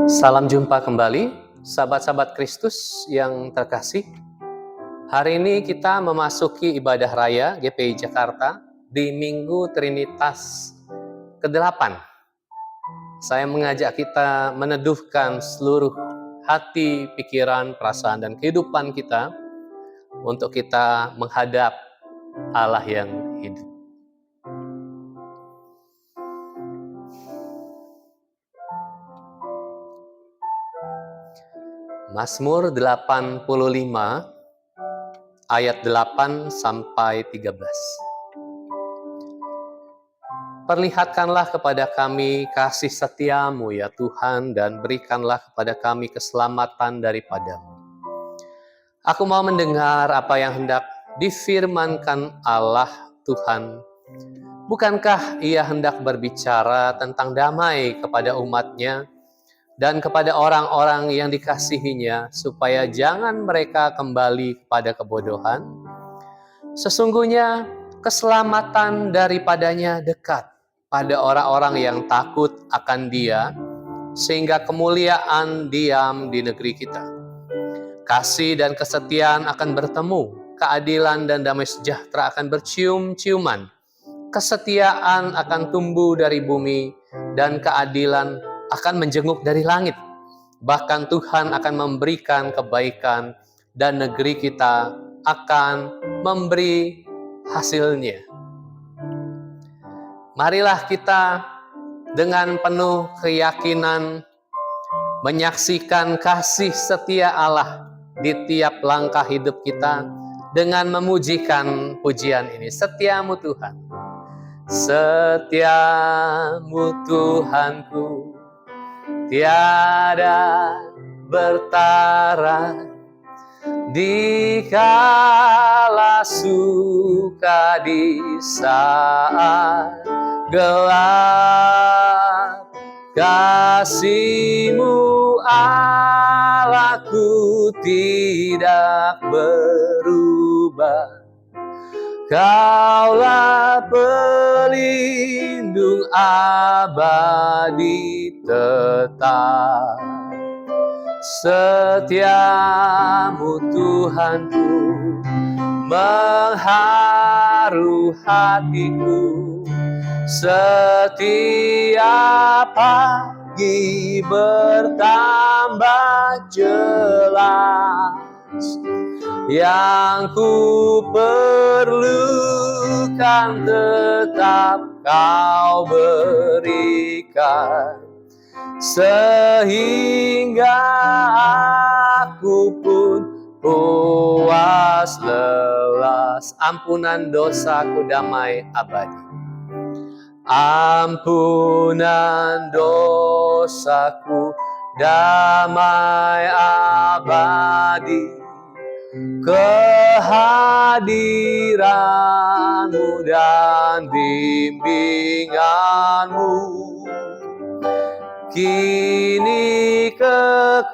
Salam jumpa kembali, sahabat-sahabat Kristus yang terkasih. Hari ini kita memasuki ibadah raya GPI Jakarta di Minggu Trinitas ke-8. Saya mengajak kita meneduhkan seluruh hati, pikiran, perasaan, dan kehidupan kita untuk kita menghadap Allah yang hidup. Mazmur 85 ayat 8 sampai 13. Perlihatkanlah kepada kami kasih setiamu ya Tuhan, dan berikanlah kepada kami keselamatan daripadamu. Aku mau mendengar apa yang hendak difirmankan Allah Tuhan. Bukankah Ia hendak berbicara tentang damai kepada umat-Nya dan kepada orang-orang yang dikasihinya, supaya jangan mereka kembali kepada kebodohan? Sesungguhnya keselamatan daripadanya dekat pada orang-orang yang takut akan Dia, sehingga kemuliaan diam di negeri kita. Kasih dan kesetiaan akan bertemu, keadilan dan damai sejahtera akan bercium-ciuman. Kesetiaan akan tumbuh dari bumi, dan keadilan akan menjenguk dari langit. Bahkan Tuhan akan memberikan kebaikan, dan negeri kita akan memberi hasilnya. Marilah kita dengan penuh keyakinan menyaksikan kasih setia Allah di tiap langkah hidup kita dengan memujikan pujian ini. Setiamu Tuhan, setiamu Tuhanku, tiada bertara. Di kala suka, di saat gelap, kasih-Mu Allahku tidak berubah. Kaulah pelindung abadi tetap. Setiamu Tuhanku mengharu hatiku. Setiap pagi bertambah jelas. Yang ku perlukan tetap Kau berikan, sehingga aku pun puas lelas. Ampunan dosaku damai abadi. Ampunan dosaku damai abadi. Kehadiran-Mu dan bimbingan-Mu, kini kekuatan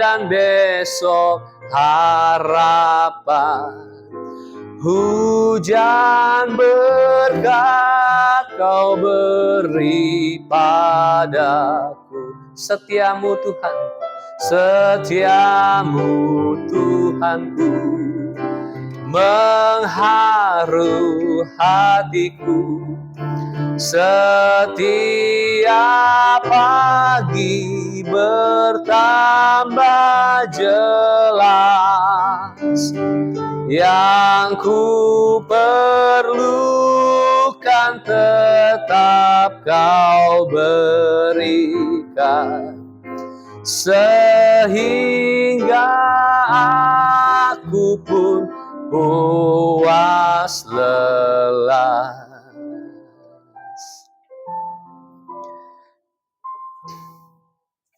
dan besok harapan. Hujan berkat Kau beri padaku. Setiamu Tuhan, setiamu Tuhanku mengharu hatiku. Setiap pagi bertambah jelas. Yang ku perlukan tetap Kau berikan, sehingga aku pun puas lelas.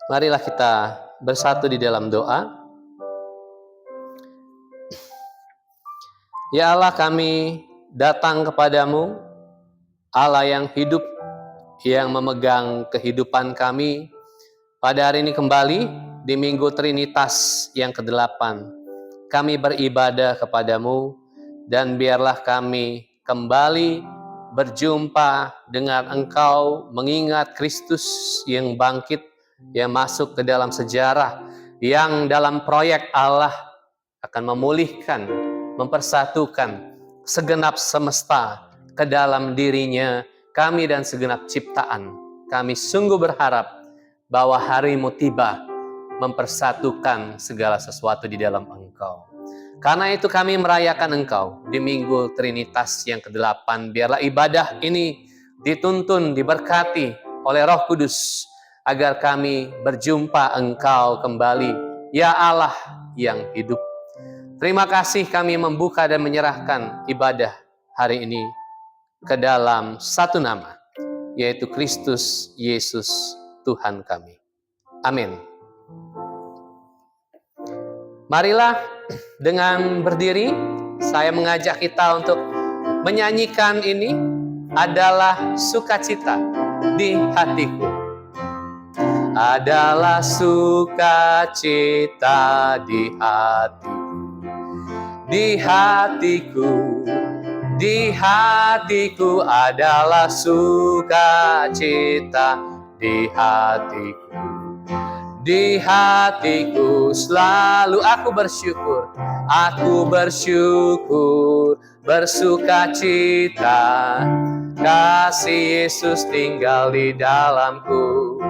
Marilah kita bersatu di dalam doa. Ya Allah, kami datang kepadamu, Allah yang hidup, yang memegang kehidupan kami. Pada hari ini kembali di Minggu Trinitas yang ke-8, kami beribadah kepadamu, dan biarlah kami kembali berjumpa dengan Engkau, mengingat Kristus yang bangkit, yang masuk ke dalam sejarah, yang dalam proyek Allah akan memulihkan, mempersatukan segenap semesta ke dalam dirinya, kami dan segenap ciptaan. Kami sungguh berharap bahwa hari-Mu tiba mempersatukan segala sesuatu di dalam Engkau. Karena itu kami merayakan Engkau di Minggu Trinitas yang ke-8. Biarlah ibadah ini dituntun, diberkati oleh Roh Kudus, agar kami berjumpa Engkau kembali, ya Allah yang hidup. Terima kasih kami membuka dan menyerahkan ibadah hari ini ke dalam satu nama, yaitu Kristus Yesus Tuhan kami. Amin. Marilah dengan berdiri, saya mengajak kita untuk menyanyikan ini adalah sukacita di hatiku. Adalah sukacita di hatiku. Di hatiku, di hatiku adalah sukacita di hatiku. Di hatiku selalu aku bersyukur, bersukacita. Kasih Yesus tinggal di dalamku.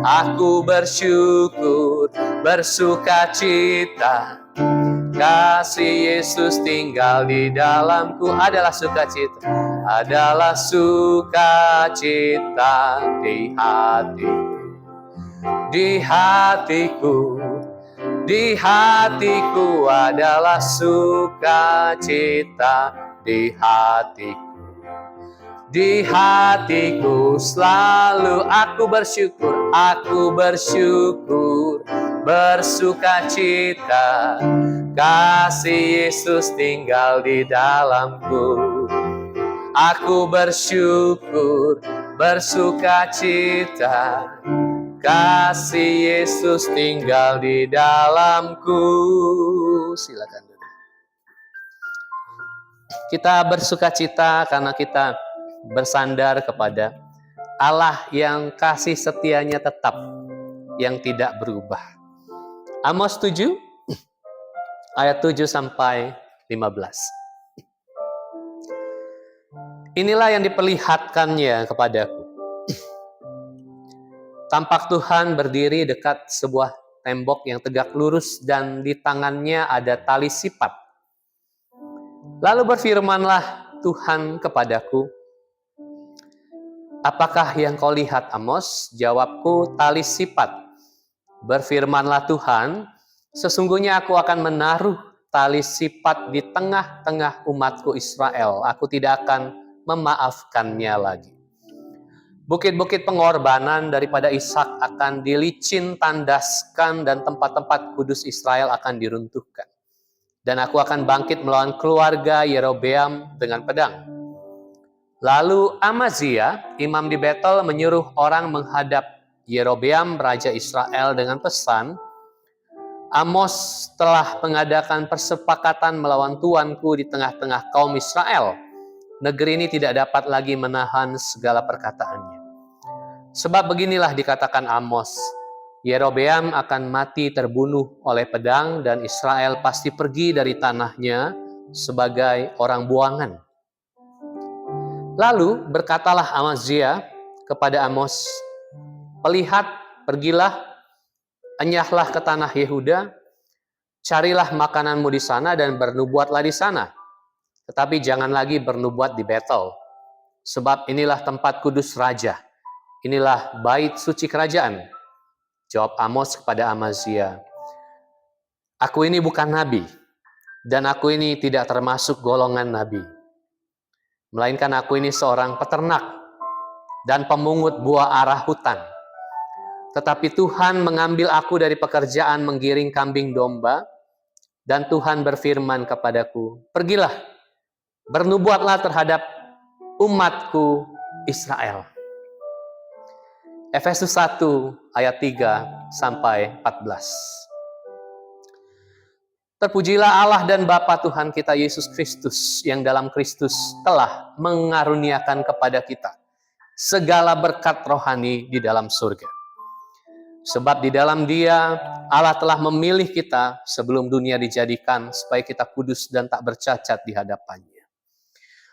Aku bersyukur, bersukacita. Kasih Yesus tinggal di dalamku. Adalah sukacita, adalah sukacita di hatiku. Di hatiku, di hatiku adalah sukacita di hatiku. Di hatiku selalu aku bersyukur, bersukacita. Kasih Yesus tinggal di dalamku. Aku bersyukur, bersukacita. Kasih Yesus tinggal di dalamku. Silakan. Kita bersukacita karena kita bersandar kepada Allah yang kasih setianya tetap, yang tidak berubah. Amos 7 ayat 7 sampai 15. Inilah yang diperlihatkannya kepadaku. Tampak Tuhan berdiri dekat sebuah tembok yang tegak lurus dan di tangannya ada tali sipat. Lalu berfirmanlah Tuhan kepadaku, apakah yang kau lihat, Amos? Jawabku, tali sipat. Berfirmanlah Tuhan, sesungguhnya aku akan menaruh tali sipat di tengah-tengah umatku Israel. Aku tidak akan memaafkannya lagi. Bukit-bukit pengorbanan daripada Ishak akan dilicin tandaskan dan tempat-tempat kudus Israel akan diruntuhkan. Dan aku akan bangkit melawan keluarga Yerobeam dengan pedang. Lalu Amazia, imam di Betel, menyuruh orang menghadap Yerobeam, raja Israel dengan pesan, Amos telah mengadakan persepakatan melawan tuanku di tengah-tengah kaum Israel. Negeri ini tidak dapat lagi menahan segala perkataannya. Sebab beginilah dikatakan Amos, Yerobeam akan mati terbunuh oleh pedang dan Israel pasti pergi dari tanahnya sebagai orang buangan. Lalu berkatalah Amazia kepada Amos, pergilah, enyahlah ke tanah Yehuda, carilah makananmu di sana dan bernubuatlah di sana. Tetapi jangan lagi bernubuat di Betel, sebab inilah tempat kudus raja. Inilah bait suci kerajaan. Jawab Amos kepada Amazia, aku ini bukan nabi, dan aku ini tidak termasuk golongan nabi. Melainkan aku ini seorang peternak dan pemungut buah arah hutan. Tetapi Tuhan mengambil aku dari pekerjaan menggiring kambing domba, dan Tuhan berfirman kepadaku, pergilah, bernubuatlah terhadap umatku Israel. Efesus 1 ayat 3 sampai 14. Terpujilah Allah dan Bapa Tuhan kita Yesus Kristus, yang dalam Kristus telah mengaruniakan kepada kita segala berkat rohani di dalam surga. Sebab di dalam Dia, Allah telah memilih kita sebelum dunia dijadikan, supaya kita kudus dan tak bercacat di hadapan-Nya.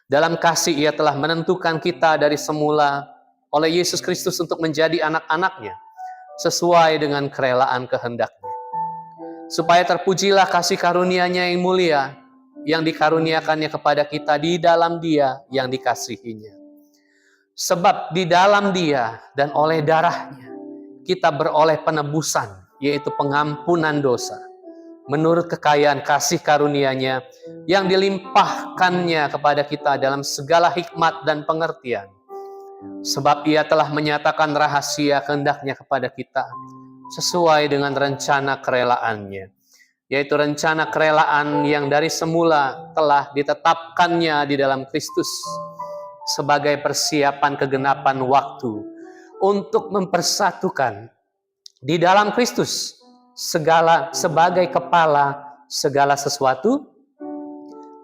Dalam kasih Ia telah menentukan kita dari semula oleh Yesus Kristus untuk menjadi anak-anak-Nya, sesuai dengan kerelaan kehendak-Nya. Supaya terpujilah kasih karunia-Nya yang mulia, yang dikaruniakannya kepada kita di dalam Dia yang dikasihinya. Sebab di dalam Dia dan oleh darah-Nya, kita beroleh penebusan, yaitu pengampunan dosa, menurut kekayaan kasih karunia-Nya yang dilimpahkannya kepada kita dalam segala hikmat dan pengertian. Sebab Ia telah menyatakan rahasia kehendak-Nya kepada kita, sesuai dengan rencana kerelaan-Nya, yaitu rencana kerelaan yang dari semula telah ditetapkannya di dalam Kristus, sebagai persiapan kegenapan waktu, untuk mempersatukan di dalam Kristus segala sebagai kepala segala sesuatu,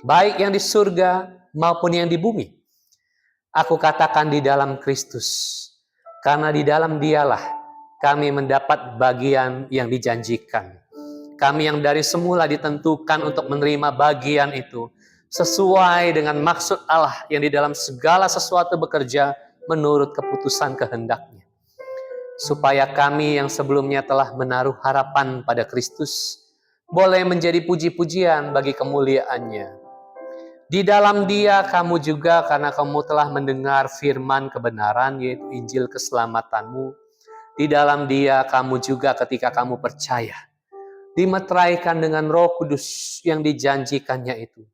baik yang di surga maupun yang di bumi. Aku katakan di dalam Kristus, karena di dalam Dialah kami mendapat bagian yang dijanjikan. Kami yang dari semula ditentukan untuk menerima bagian itu, sesuai dengan maksud Allah yang di dalam segala sesuatu bekerja menurut keputusan kehendak-Nya. Supaya kami yang sebelumnya telah menaruh harapan pada Kristus, boleh menjadi puji-pujian bagi kemuliaan-Nya. Di dalam Dia kamu juga, karena kamu telah mendengar firman kebenaran, yaitu Injil keselamatan-Mu. Di dalam Dia kamu juga ketika kamu percaya, dimeteraikan dengan Roh Kudus yang dijanjikannya itu.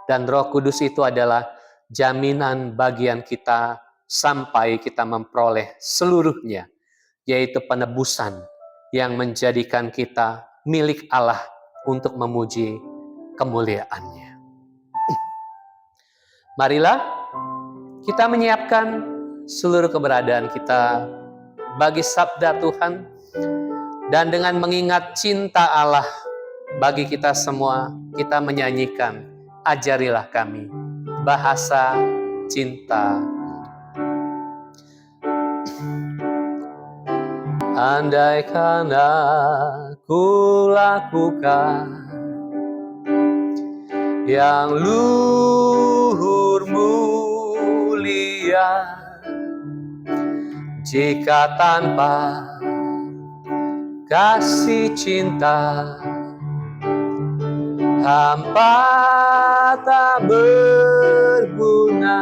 Dan Roh Kudus itu adalah jaminan bagian kita sampai kita memperoleh seluruhnya, yaitu penebusan yang menjadikan kita milik Allah untuk memuji kemuliaan-Nya. Marilah kita menyiapkan seluruh keberadaan kita bagi sabda Tuhan, dan dengan mengingat cinta Allah bagi kita semua, kita menyanyikan Ajarilah Kami, bahasa cinta. Andaikan aku lakukan yang luhur mulia, jika tanpa kasih cinta, hampa tak berguna.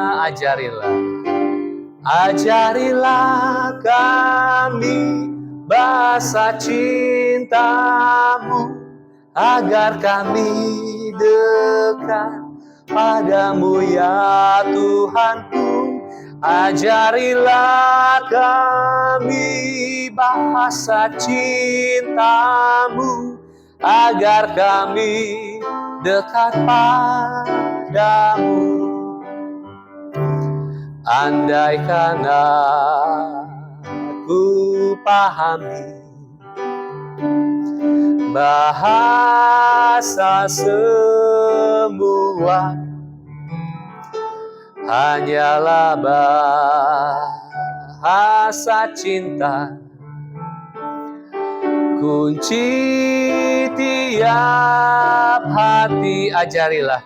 Ajarilah kami bahasa cinta-Mu, agar kami dekat padamu ya Tuhanku. Ajarilah kami bahasa cinta-Mu, agar kami dekat padamu. Andaikan aku pahami bahasa semua, hanyalah bahasa cinta, kunci tiap hati. Ajarilah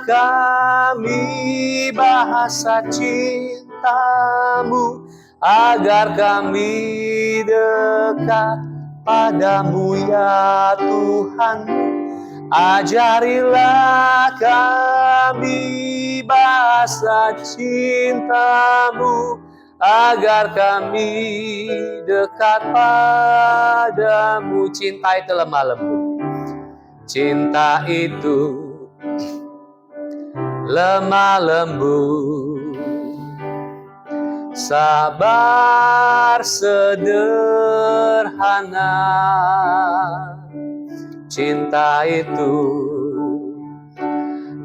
kami bahasa cinta-Mu, agar kami dekat padamu ya Tuhan. Ajarilah kami bahasa cinta-Mu, agar kami dekat padamu. Cinta itu lemah lembut. Cinta itu lemah lembut, sabar sederhana. Cinta itu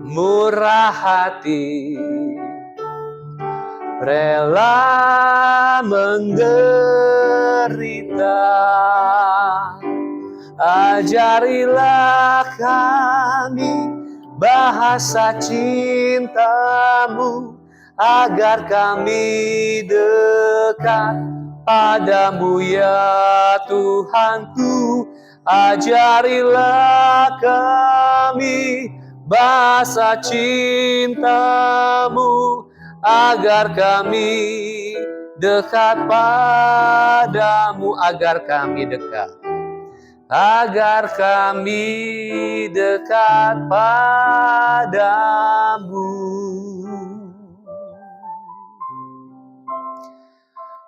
murah hati, rela menderita. Ajarilah kami bahasa cinta-Mu, agar kami dekat padamu ya Tuhanku. Ajarilah kami bahasa cinta-Mu, agar kami dekat padamu, agar kami dekat padamu.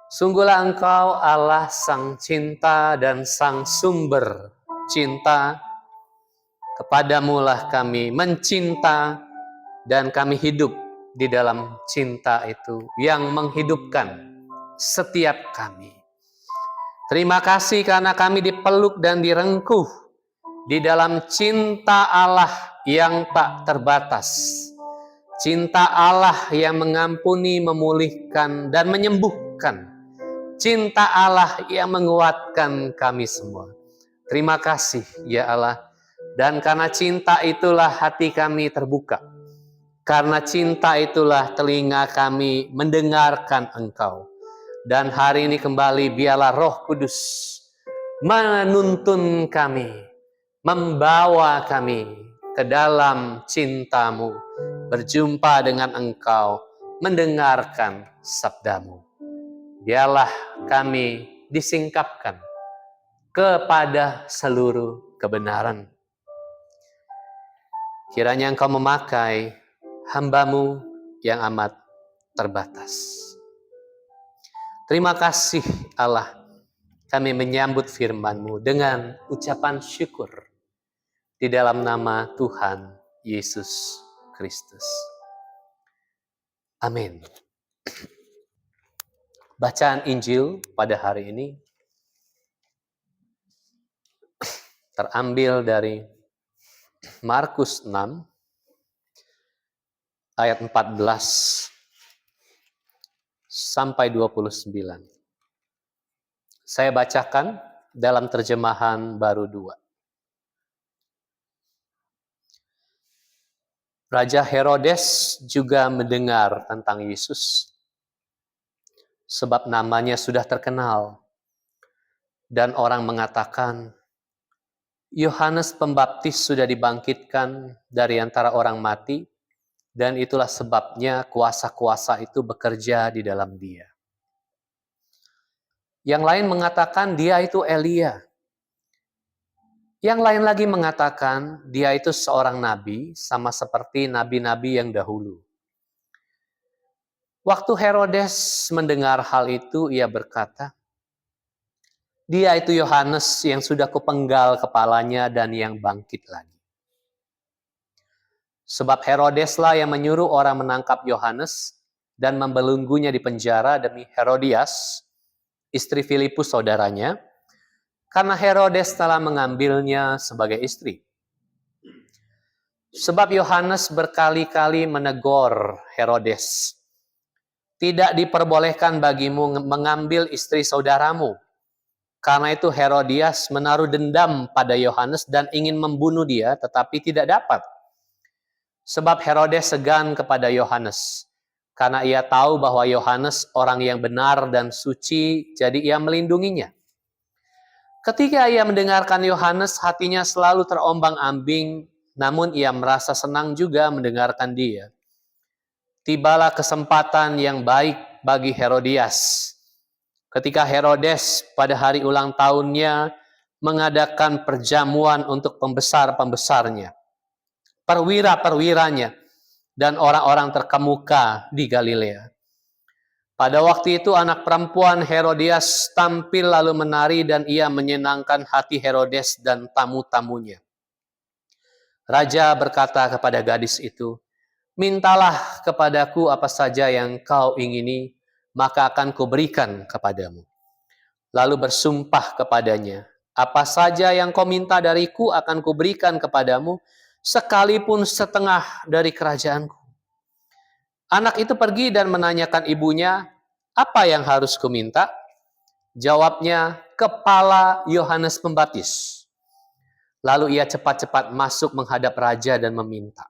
Sungguhlah Engkau Allah Sang Cinta dan Sang Sumber Cinta. Kepadamu-lah kami mencinta dan kami hidup di dalam cinta itu yang menghidupkan setiap kami. Terima kasih karena kami dipeluk dan direngkuh di dalam cinta Allah yang tak terbatas. Cinta Allah yang mengampuni, memulihkan, dan menyembuhkan. Cinta Allah yang menguatkan kami semua. Terima kasih ya Allah. Dan karena cinta itulah hati kami terbuka. Karena cinta itulah telinga kami mendengarkan Engkau. Dan hari ini kembali biarlah Roh Kudus menuntun kami, membawa kami ke dalam cinta-Mu, berjumpa dengan Engkau, mendengarkan sabda-Mu. Biarlah kami disingkapkan kepada seluruh kebenaran. Kiranya Engkau memakai hamba-Mu yang amat terbatas. Terima kasih Allah, kami menyambut firman-Mu dengan ucapan syukur di dalam nama Tuhan Yesus Kristus. Amin. Bacaan Injil pada hari ini terambil dari Markus 6 ayat 14 sampai 29. Saya bacakan dalam terjemahan baru 2. Raja Herodes juga mendengar tentang Yesus, sebab namanya sudah terkenal, dan orang mengatakan, Yohanes Pembaptis sudah dibangkitkan dari antara orang mati, dan itulah sebabnya kuasa-kuasa itu bekerja di dalam dia. Yang lain mengatakan dia itu Elia. Yang lain lagi mengatakan dia itu seorang nabi, sama seperti nabi-nabi yang dahulu. Waktu Herodes mendengar hal itu, ia berkata, dia itu Yohanes yang sudah kupenggal kepalanya dan yang bangkit lagi. Sebab Herodeslah yang menyuruh orang menangkap Yohanes dan membelenggunya di penjara demi Herodias, istri Filipus saudaranya, karena Herodes telah mengambilnya sebagai istri. Sebab Yohanes berkali-kali menegur Herodes, tidak diperbolehkan bagimu mengambil istri saudaramu. Karena itu Herodias menaruh dendam pada Yohanes dan ingin membunuh dia, tetapi tidak dapat. Sebab Herodes segan kepada Yohanes, karena ia tahu bahwa Yohanes orang yang benar dan suci, jadi ia melindunginya. Ketika ia mendengarkan Yohanes, hatinya selalu terombang-ambing, namun ia merasa senang juga mendengarkan dia. Tibalah kesempatan yang baik bagi Herodias. Ketika Herodes pada hari ulang tahunnya mengadakan perjamuan untuk pembesar-pembesarnya, perwira-perwiranya, dan orang-orang terkemuka di Galilea. Pada waktu itu anak perempuan Herodias tampil lalu menari dan ia menyenangkan hati Herodes dan tamu-tamunya. Raja berkata kepada gadis itu, mintalah kepadaku apa saja yang kau ingini, maka akan kuberikan kepadamu. Lalu bersumpah kepadanya, apa saja yang kau minta dariku akan kuberikan kepadamu, sekalipun setengah dari kerajaanku. Anak itu pergi dan menanyakan ibunya, apa yang harus kuminta? Jawabnya, kepala Yohanes Pembaptis. Lalu ia cepat-cepat masuk menghadap raja dan meminta,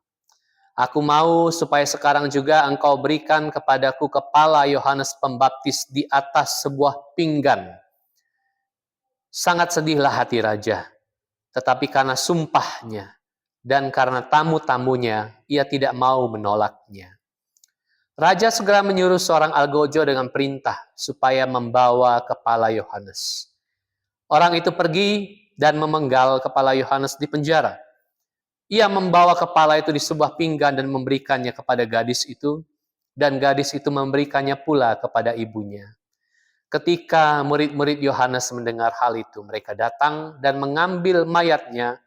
"Aku mau supaya sekarang juga engkau berikan kepadaku kepala Yohanes Pembaptis di atas sebuah pinggan." Sangat sedihlah hati raja, tetapi karena sumpahnya dan karena tamu-tamunya, ia tidak mau menolaknya. Raja segera menyuruh seorang algojo dengan perintah supaya membawa kepala Yohanes. Orang itu pergi dan memenggal kepala Yohanes di penjara. Ia membawa kepala itu di sebuah pinggan dan memberikannya kepada gadis itu, dan gadis itu memberikannya pula kepada ibunya. Ketika murid-murid Yohanes mendengar hal itu, mereka datang dan mengambil mayatnya,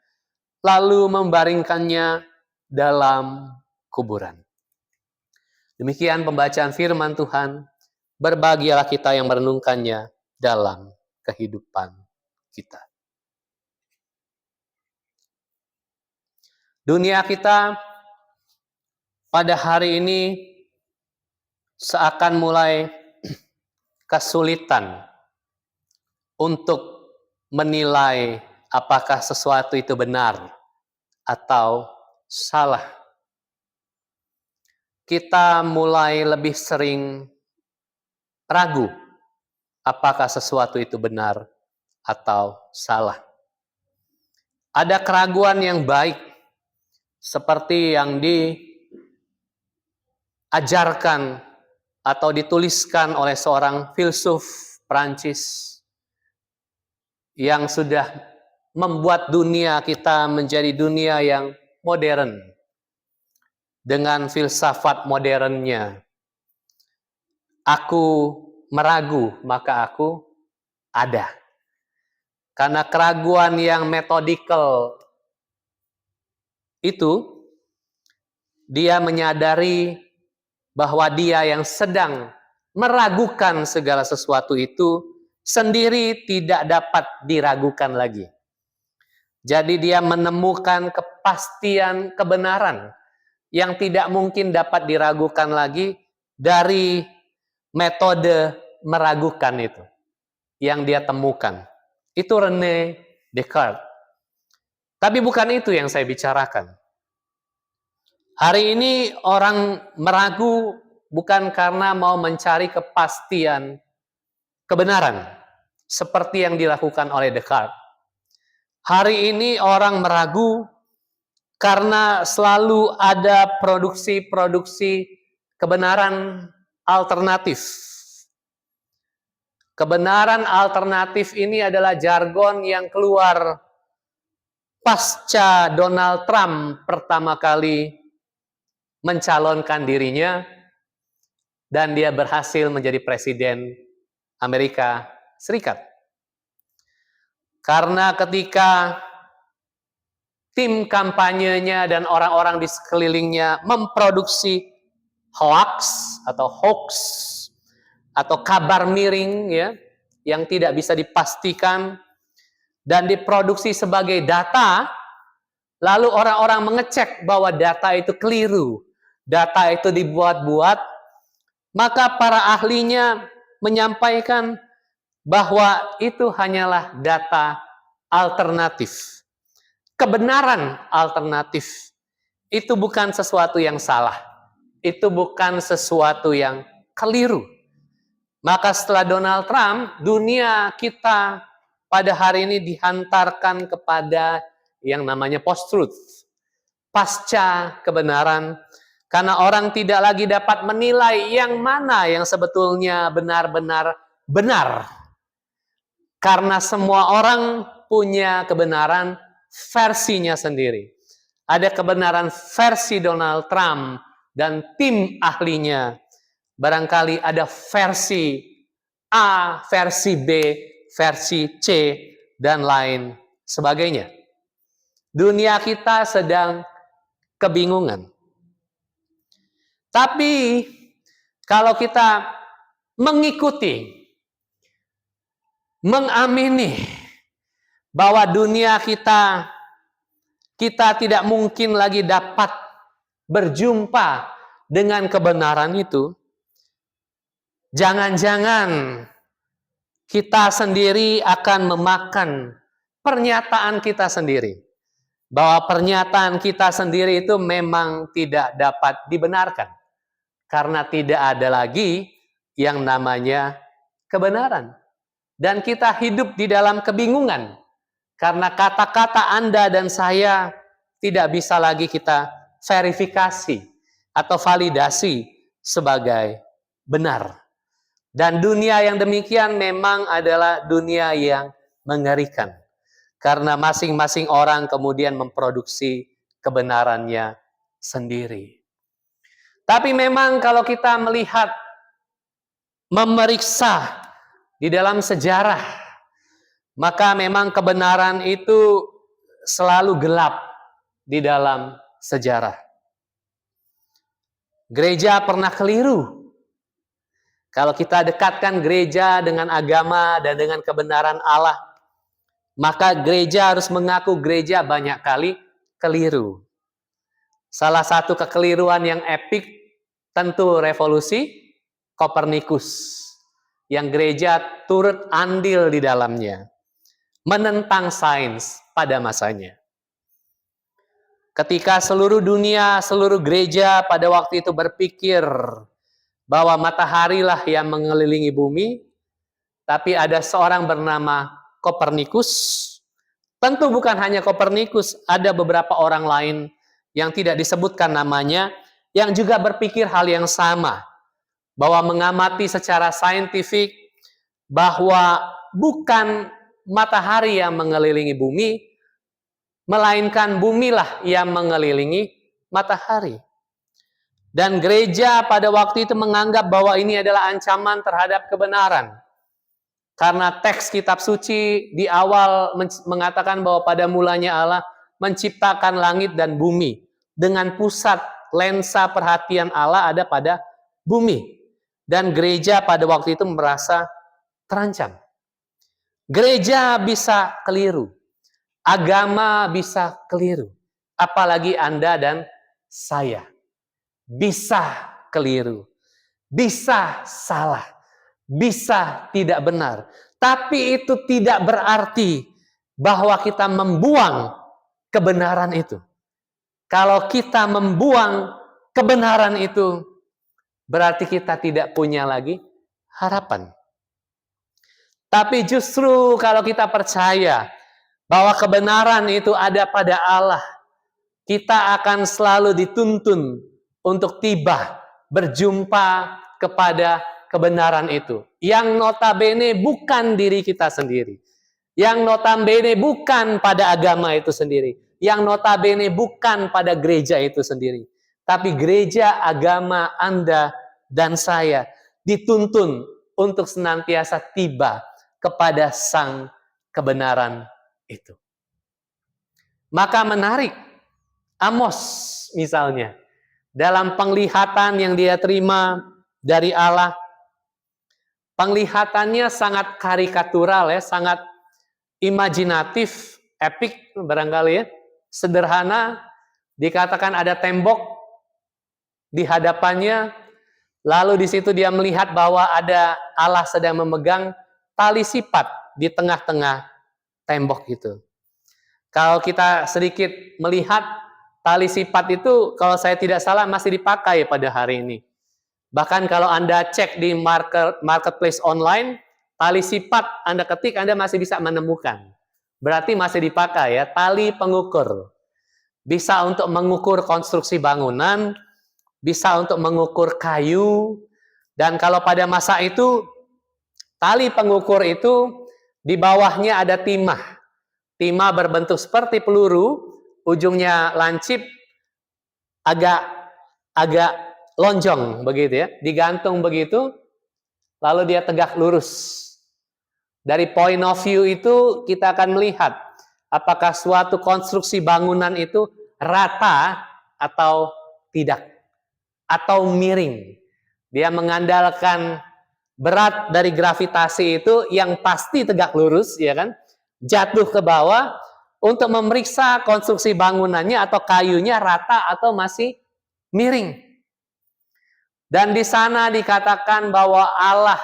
lalu membaringkannya dalam kuburan. Demikian pembacaan firman Tuhan. Berbahagialah kita yang merenungkannya dalam kehidupan kita. Dunia kita pada hari ini seakan mulai kesulitan untuk menilai apakah sesuatu itu benar atau salah. Kita mulai lebih sering ragu apakah sesuatu itu benar atau salah. Ada keraguan yang baik seperti yang diajarkan atau dituliskan oleh seorang filsuf Prancis yang sudah membuat dunia kita menjadi dunia yang modern dengan filsafat modernnya. Aku meragu, maka aku ada. Karena keraguan yang metodikal itu, dia menyadari bahwa dia yang sedang meragukan segala sesuatu itu sendiri tidak dapat diragukan lagi. Jadi dia menemukan kepastian kebenaran yang tidak mungkin dapat diragukan lagi dari metode meragukan itu yang dia temukan. Itu René Descartes. Tapi bukan itu yang saya bicarakan. Hari ini orang meragu bukan karena mau mencari kepastian kebenaran seperti yang dilakukan oleh Descartes. Hari ini orang meragu karena selalu ada produksi-produksi kebenaran alternatif. Kebenaran alternatif ini adalah jargon yang keluar pasca Donald Trump pertama kali mencalonkan dirinya dan dia berhasil menjadi presiden Amerika Serikat. Karena ketika tim kampanyenya dan orang-orang di sekelilingnya memproduksi hoax atau kabar miring ya yang tidak bisa dipastikan dan diproduksi sebagai data, lalu orang-orang mengecek bahwa data itu keliru, data itu dibuat-buat, maka para ahlinya menyampaikan bahwa itu hanyalah data alternatif. Kebenaran alternatif itu bukan sesuatu yang salah, itu bukan sesuatu yang keliru. Maka setelah Donald Trump, dunia kita pada hari ini dihantarkan kepada yang namanya post-truth, pasca kebenaran, karena orang tidak lagi dapat menilai yang mana yang sebetulnya benar-benar benar. Karena semua orang punya kebenaran versinya sendiri. Ada kebenaran versi Donald Trump dan tim ahlinya. Barangkali ada versi A, versi B, versi C, dan lain sebagainya. Dunia kita sedang kebingungan. Tapi kalau kita mengikuti, mengamini bahwa dunia kita tidak mungkin lagi dapat berjumpa dengan kebenaran itu, jangan-jangan kita sendiri akan memakan pernyataan kita sendiri. bahwa pernyataan kita sendiri itu memang tidak dapat dibenarkan. Karena tidak ada lagi yang namanya kebenaran. Dan kita hidup di dalam kebingungan. Karena kata-kata Anda dan saya tidak bisa lagi kita verifikasi atau validasi sebagai benar. Dan dunia yang demikian memang adalah dunia yang mengerikan. Karena masing-masing orang kemudian memproduksi kebenarannya sendiri. Tapi memang kalau kita melihat, memeriksa di dalam sejarah, maka memang kebenaran itu selalu gelap di dalam sejarah. Gereja pernah keliru. Kalau kita dekatkan gereja dengan agama dan dengan kebenaran Allah, maka gereja harus mengaku gereja banyak kali keliru. Salah satu kekeliruan yang epik tentu revolusi Kopernikus, yang gereja turut andil di dalamnya, menentang sains pada masanya. Ketika seluruh dunia, seluruh gereja pada waktu itu berpikir bahwa matahari lah yang mengelilingi bumi, tapi ada seorang bernama Kopernikus. Tentu bukan hanya Kopernikus, ada beberapa orang lain yang tidak disebutkan namanya, yang juga berpikir hal yang sama, bahwa mengamati secara saintifik bahwa bukan matahari yang mengelilingi bumi, melainkan bumilah yang mengelilingi matahari. Dan gereja pada waktu itu menganggap bahwa ini adalah ancaman terhadap kebenaran. Karena teks kitab suci di awal mengatakan bahwa pada mulanya Allah menciptakan langit dan bumi. Dengan pusat lensa perhatian Allah ada pada bumi. Dan gereja pada waktu itu merasa terancam. Gereja bisa keliru. Agama bisa keliru. Apalagi Anda dan saya. Bisa keliru. Bisa salah. Bisa tidak benar. Tapi itu tidak berarti bahwa kita membuang kebenaran itu. Kalau kita membuang kebenaran itu, berarti kita tidak punya lagi harapan. Tapi justru kalau kita percaya bahwa kebenaran itu ada pada Allah, kita akan selalu dituntun untuk tiba berjumpa kepada kebenaran itu. Yang notabene bukan diri kita sendiri. Yang notabene bukan pada agama itu sendiri. Yang notabene bukan pada gereja itu sendiri. Tapi gereja, agama Anda dan saya dituntun untuk senantiasa tiba kepada sang kebenaran itu. Maka menarik, Amos misalnya, dalam penglihatan yang dia terima dari Allah, penglihatannya sangat karikatural ya, sangat imajinatif, epik barangkali ya, sederhana. Dikatakan ada tembok di hadapannya, lalu di situ dia melihat bahwa ada Allah sedang memegang tali sipat di tengah-tengah tembok itu. Kalau kita sedikit melihat, tali sipat itu kalau saya tidak salah masih dipakai pada hari ini. Bahkan kalau Anda cek di marketplace online, tali sipat Anda ketik, Anda masih bisa menemukan. Berarti masih dipakai ya, tali pengukur. Bisa untuk mengukur konstruksi bangunan, bisa untuk mengukur kayu, dan kalau pada masa itu, tali pengukur itu di bawahnya ada timah. Timah berbentuk seperti peluru, ujungnya lancip, agak lonjong begitu ya, digantung begitu, lalu dia tegak lurus. Dari point of view itu kita akan melihat apakah suatu konstruksi bangunan itu rata atau tidak, atau miring. Dia mengandalkan berat dari gravitasi itu yang pasti tegak lurus, ya kan? Jatuh ke bawah untuk memeriksa konstruksi bangunannya atau kayunya rata atau masih miring. Dan di sana dikatakan bahwa Allah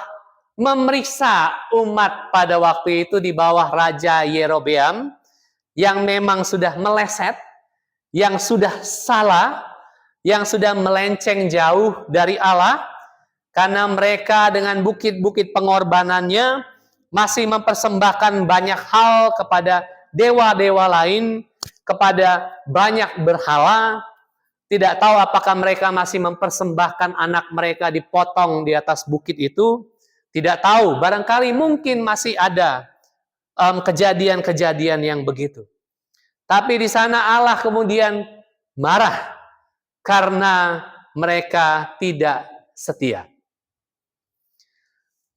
memeriksa umat pada waktu itu di bawah Raja Yerobeam, yang memang sudah meleset, yang sudah salah, yang sudah melenceng jauh dari Allah, karena mereka dengan bukit-bukit pengorbanannya masih mempersembahkan banyak hal kepada dewa-dewa lain, kepada banyak berhala. Tidak tahu apakah mereka masih mempersembahkan anak mereka dipotong di atas bukit itu. Tidak tahu, barangkali mungkin masih ada kejadian-kejadian yang begitu. Tapi di sana Allah kemudian marah karena mereka tidak setia.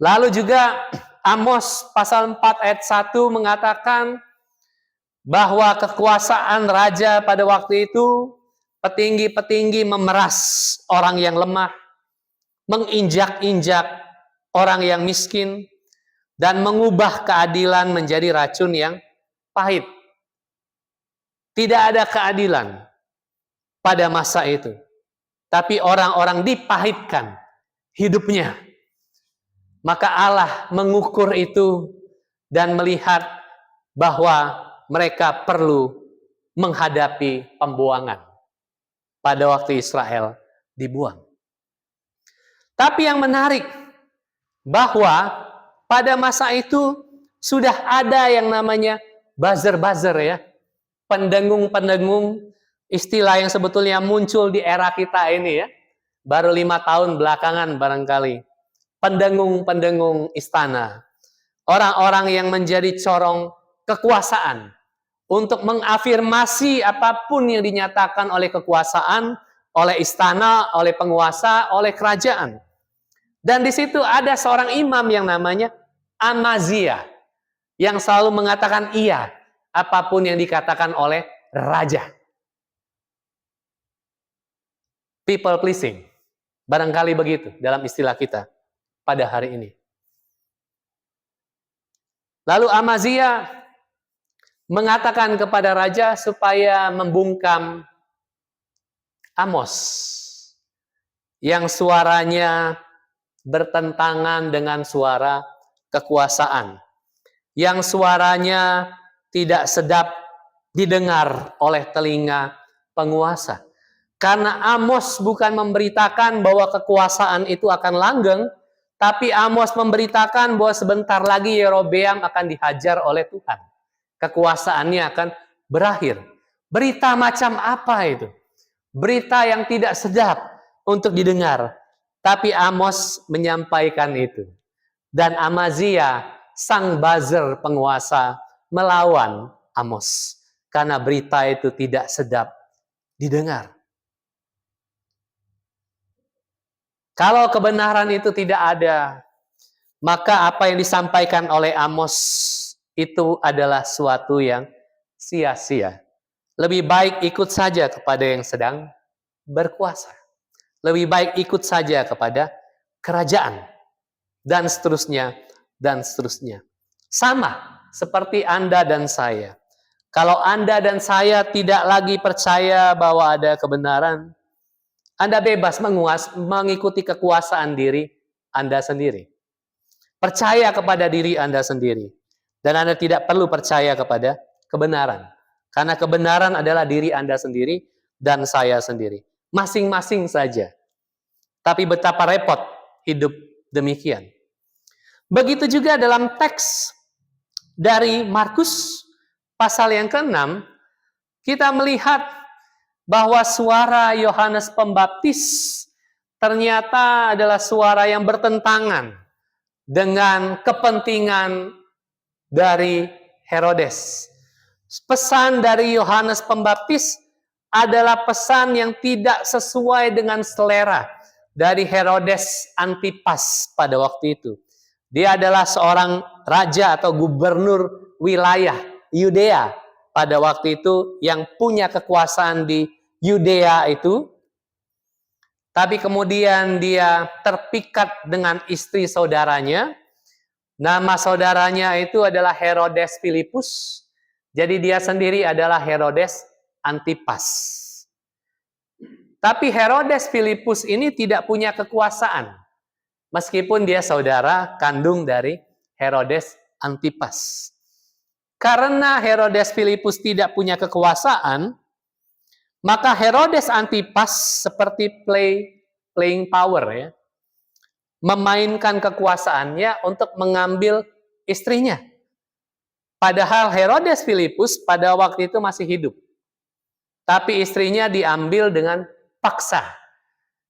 Lalu juga Amos pasal 4 ayat 1 mengatakan bahwa kekuasaan raja pada waktu itu, petinggi-petinggi memeras orang yang lemah, menginjak-injak orang yang miskin, dan mengubah keadilan menjadi racun yang pahit. Tidak ada keadilan pada masa itu, tapi orang-orang dipahitkan hidupnya. Maka Allah mengukur itu dan melihat bahwa mereka perlu menghadapi pembuangan pada waktu Israel dibuang. Tapi yang menarik bahwa pada masa itu sudah ada yang namanya buzzer-buzzer ya, pendengung-pendengung, istilah yang sebetulnya muncul di era kita ini ya, baru 5 tahun belakangan barangkali. Pendengung-pendengung istana, orang-orang yang menjadi corong kekuasaan untuk mengafirmasi apapun yang dinyatakan oleh kekuasaan, oleh istana, oleh penguasa, oleh kerajaan. Dan di situ ada seorang imam yang namanya Amazia, yang selalu mengatakan iya apapun yang dikatakan oleh raja. People pleasing, barangkali begitu dalam istilah kita pada hari ini. Lalu Amazia mengatakan kepada raja supaya membungkam Amos yang suaranya bertentangan dengan suara kekuasaan, yang suaranya tidak sedap didengar oleh telinga penguasa. Karena Amos bukan memberitakan bahwa kekuasaan itu akan langgeng, tapi Amos memberitakan bahwa sebentar lagi Yerobeam akan dihajar oleh Tuhan. Kekuasaannya akan berakhir. Berita macam apa itu? Berita yang tidak sedap untuk didengar. Tapi Amos menyampaikan itu. Dan Amazia, sang buzzer penguasa, melawan Amos. Karena berita itu tidak sedap didengar. Kalau kebenaran itu tidak ada, maka apa yang disampaikan oleh Amos itu adalah suatu yang sia-sia. Lebih baik ikut saja kepada yang sedang berkuasa. Lebih baik ikut saja kepada kerajaan. Dan seterusnya, dan seterusnya. Sama seperti Anda dan saya. Kalau Anda dan saya tidak lagi percaya bahwa ada kebenaran, Anda bebas mengikuti kekuasaan diri Anda sendiri. Percaya kepada diri Anda sendiri. Dan Anda tidak perlu percaya kepada kebenaran. Karena kebenaran adalah diri Anda sendiri dan saya sendiri. Masing-masing saja. Tapi betapa repot hidup demikian. Begitu juga dalam teks dari Markus pasal yang ke-6, kita melihat bahwa suara Yohanes Pembaptis ternyata adalah suara yang bertentangan dengan kepentingan dari Herodes. Pesan dari Yohanes Pembaptis adalah pesan yang tidak sesuai dengan selera dari Herodes Antipas pada waktu itu. Dia adalah seorang raja atau gubernur wilayah Yudea pada waktu itu yang punya kekuasaan di Yudea itu. Tapi kemudian dia terpikat dengan istri saudaranya. Nama saudaranya itu adalah Herodes Filipus. Jadi dia sendiri adalah Herodes Antipas. Tapi Herodes Filipus ini tidak punya kekuasaan. Meskipun dia saudara kandung dari Herodes Antipas. Karena Herodes Filipus tidak punya kekuasaan, maka Herodes Antipas seperti playing power ya, memainkan kekuasaannya untuk mengambil istrinya. Padahal Herodes Filipus pada waktu itu masih hidup. Tapi istrinya diambil dengan paksa.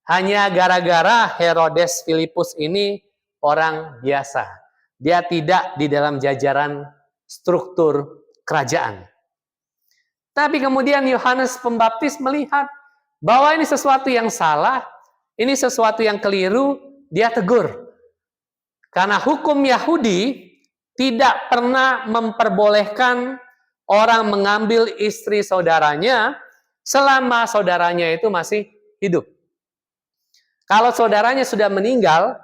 Hanya gara-gara Herodes Filipus ini orang biasa. Dia tidak di dalam jajaran struktur kerajaan. Tapi kemudian Yohanes Pembaptis melihat bahwa ini sesuatu yang salah, ini sesuatu yang keliru, dia tegur. Karena hukum Yahudi tidak pernah memperbolehkan orang mengambil istri saudaranya selama saudaranya itu masih hidup. Kalau saudaranya sudah meninggal,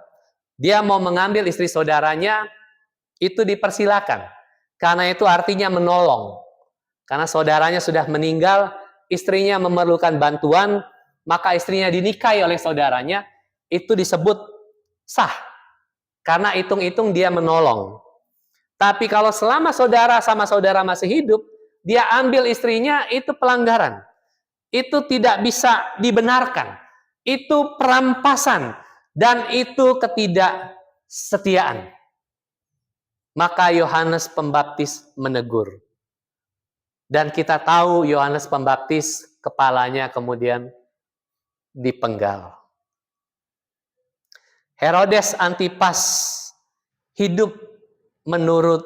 dia mau mengambil istri saudaranya, itu dipersilakan. Karena itu artinya menolong. Karena saudaranya sudah meninggal, istrinya memerlukan bantuan, maka istrinya dinikahi oleh saudaranya, itu disebut sah. Karena hitung-hitung dia menolong. Tapi kalau selama saudara sama saudara masih hidup, dia ambil istrinya, itu pelanggaran. Itu tidak bisa dibenarkan. Itu perampasan. Dan itu ketidaksetiaan. Maka Yohanes Pembaptis menegur. Dan kita tahu Yohanes Pembaptis kepalanya kemudian dipenggal. Herodes Antipas hidup menurut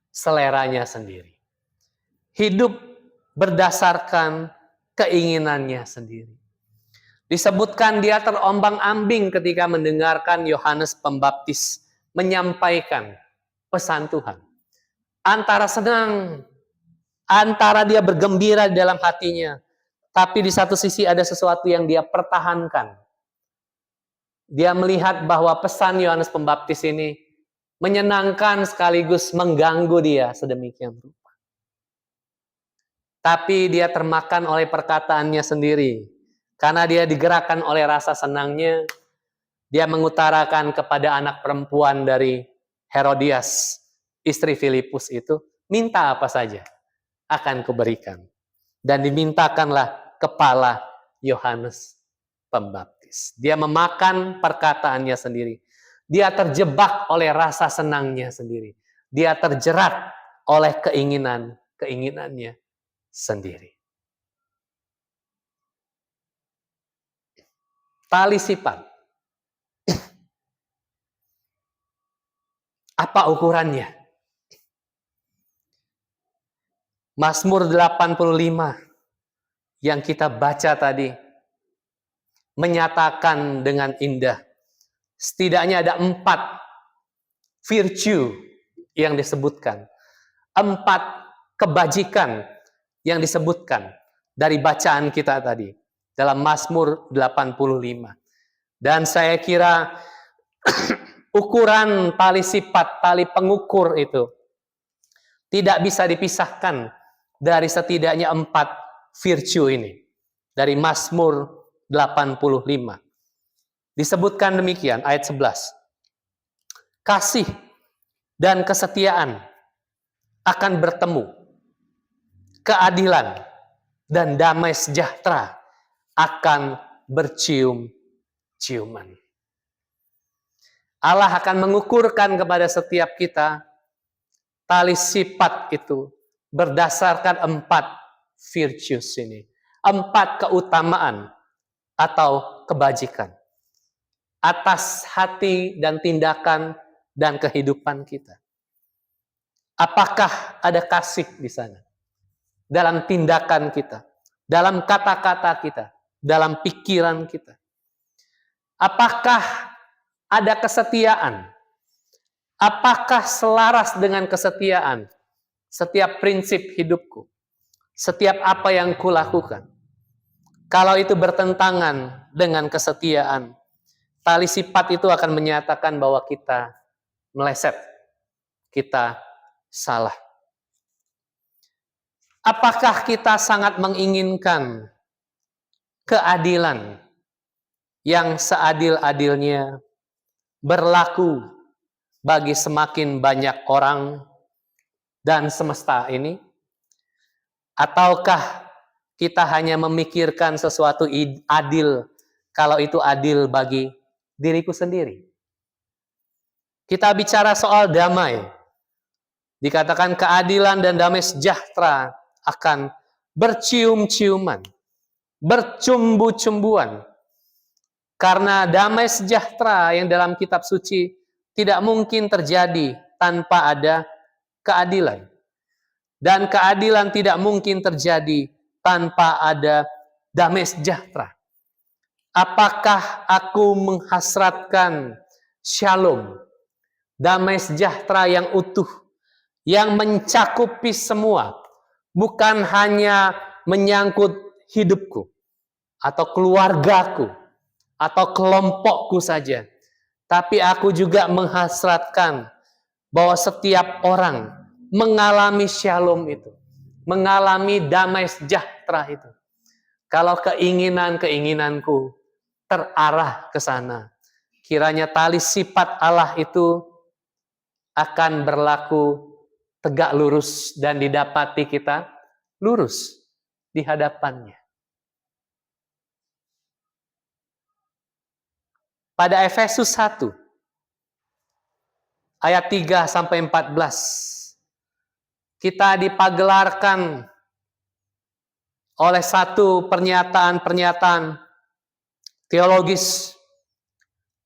seleranya sendiri. Hidup berdasarkan keinginannya sendiri. Disebutkan dia terombang-ambing ketika mendengarkan Yohanes Pembaptis menyampaikan pesan Tuhan. Antara senang, antara dia bergembira di dalam hatinya, tapi di satu sisi ada sesuatu yang dia pertahankan. Dia melihat bahwa pesan Yohanes Pembaptis ini menyenangkan sekaligus mengganggu dia sedemikian rupa. Tapi dia termakan oleh perkataannya sendiri. Karena dia digerakkan oleh rasa senangnya, dia mengutarakan kepada anak perempuan dari Herodias, istri Filipus itu, minta apa saja akan kuberikan. Dan dimintakanlah kepala Yohanes Pembaptis. Dia memakan perkataannya sendiri. Dia terjebak oleh rasa senangnya sendiri. Dia terjerat oleh keinginannya sendiri. Tali sifat. Apa ukurannya? Mazmur 85 yang kita baca tadi menyatakan dengan indah. Setidaknya ada 4 virtue yang disebutkan. 4 kebajikan yang disebutkan dari bacaan kita tadi. Dalam Mazmur 85. Dan saya kira ukuran tali sifat, tali pengukur itu tidak bisa dipisahkan dari setidaknya 4 virtue ini. Dari Mazmur 85. Disebutkan demikian, ayat 11. Kasih dan kesetiaan akan bertemu. Keadilan dan damai sejahtera akan bercium-ciuman. Allah akan mengukurkan kepada setiap kita tali sifat itu berdasarkan 4 virtues ini. 4 keutamaan atau kebajikan atas hati dan tindakan dan kehidupan kita. Apakah ada kasih di sana? Dalam tindakan kita, dalam kata-kata kita, dalam pikiran kita. Apakah ada kesetiaan? Apakah selaras dengan kesetiaan setiap prinsip hidupku? Setiap apa yang kulakukan? Kalau itu bertentangan dengan kesetiaan, tali sifat itu akan menyatakan bahwa kita meleset, kita salah. Apakah kita sangat menginginkan keadilan yang seadil-adilnya berlaku bagi semakin banyak orang dan semesta ini? Ataukah kita hanya memikirkan sesuatu adil kalau itu adil bagi diriku sendiri? Kita bicara soal damai. Dikatakan keadilan dan damai sejahtera akan bercium-ciuman, bercumbu-cumbuan. Karena damai sejahtera yang dalam kitab suci tidak mungkin terjadi tanpa ada keadilan. Dan keadilan tidak mungkin terjadi tanpa ada damai sejahtera. Apakah aku menghasratkan shalom, damai sejahtera yang utuh, yang mencakupi semua, bukan hanya menyangkut hidupku, atau keluargaku, atau kelompokku saja, tapi aku juga menghasratkan bahwa setiap orang mengalami shalom itu, mengalami damai sejahtera itu. Kalau keinginanku terarah ke sana, kiranya tali sifat Allah itu akan berlaku tegak lurus dan didapati kita lurus di hadapannya. Pada Efesus 1 ayat 3 sampai 14 kita dipagelarkan oleh satu pernyataan-pernyataan teologis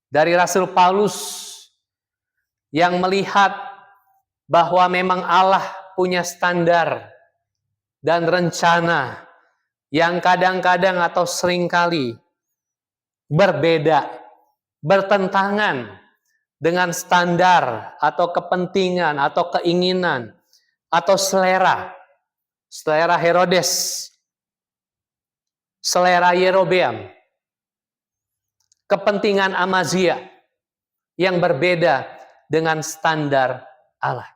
dari Rasul Paulus yang melihat bahwa memang Allah punya standar dan rencana yang kadang-kadang atau seringkali berbeda, bertentangan dengan standar atau kepentingan atau keinginan atau selera Herodes, selera Yerobeam, kepentingan Amazia yang berbeda dengan standar Allah.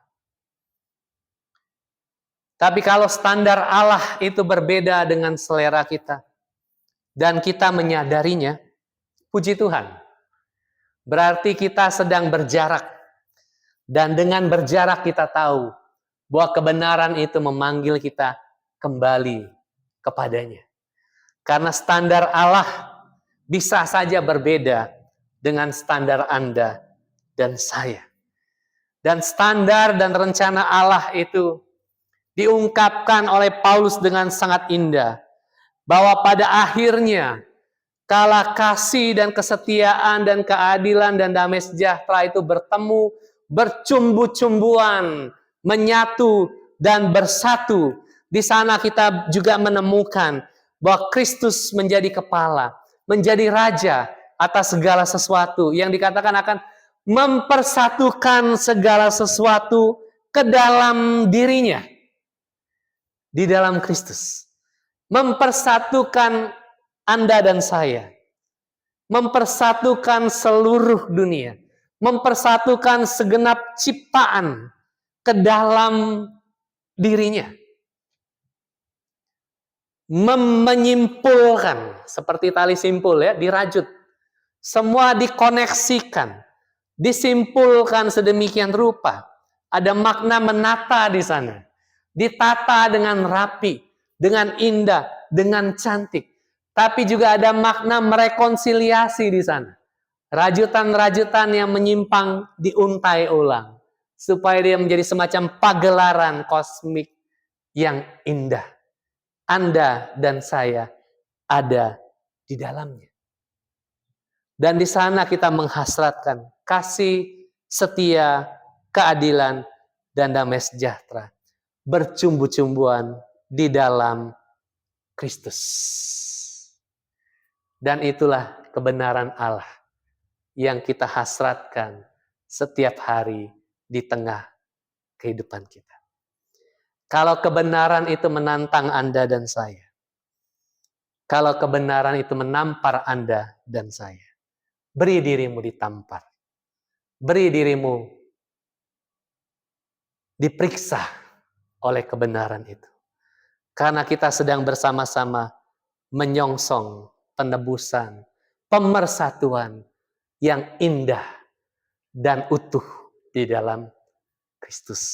Tapi kalau standar Allah itu berbeda dengan selera kita dan kita menyadarinya, puji Tuhan, berarti kita sedang berjarak, dan dengan berjarak kita tahu bahwa kebenaran itu memanggil kita kembali kepadanya. Karena standar Allah bisa saja berbeda dengan standar Anda dan saya. Dan standar dan rencana Allah itu diungkapkan oleh Paulus dengan sangat indah. Bahwa pada akhirnya, kala kasih dan kesetiaan dan keadilan dan damai sejahtera itu bertemu, bercumbu-cumbuan, menyatu dan bersatu. Di sana kita juga menemukan bahwa Kristus menjadi kepala, menjadi raja atas segala sesuatu yang dikatakan akan mempersatukan segala sesuatu ke dalam dirinya. Di dalam Kristus. Mempersatukan Anda dan saya. Mempersatukan seluruh dunia. Mempersatukan segenap ciptaan ke dalam dirinya. Menyimpulkan, seperti tali simpul ya, dirajut. Semua dikoneksikan, disimpulkan sedemikian rupa. Ada makna menata di sana. Ditata dengan rapi, dengan indah, dengan cantik. Tapi juga ada makna merekonsiliasi di sana. Rajutan-rajutan yang menyimpang diuntai ulang. Supaya dia menjadi semacam pagelaran kosmik yang indah. Anda dan saya ada di dalamnya. Dan di sana kita menghasratkan kasih, setia, keadilan, dan damai sejahtera. Bercumbu-cumbuan di dalam Kristus. Dan itulah kebenaran Allah yang kita hasratkan setiap hari di tengah kehidupan kita. Kalau kebenaran itu menantang Anda dan saya, kalau kebenaran itu menampar Anda dan saya, beri dirimu ditampar, beri dirimu diperiksa oleh kebenaran itu. Karena kita sedang bersama-sama menyongsong penebusan, pemersatuan yang indah dan utuh di dalam Kristus.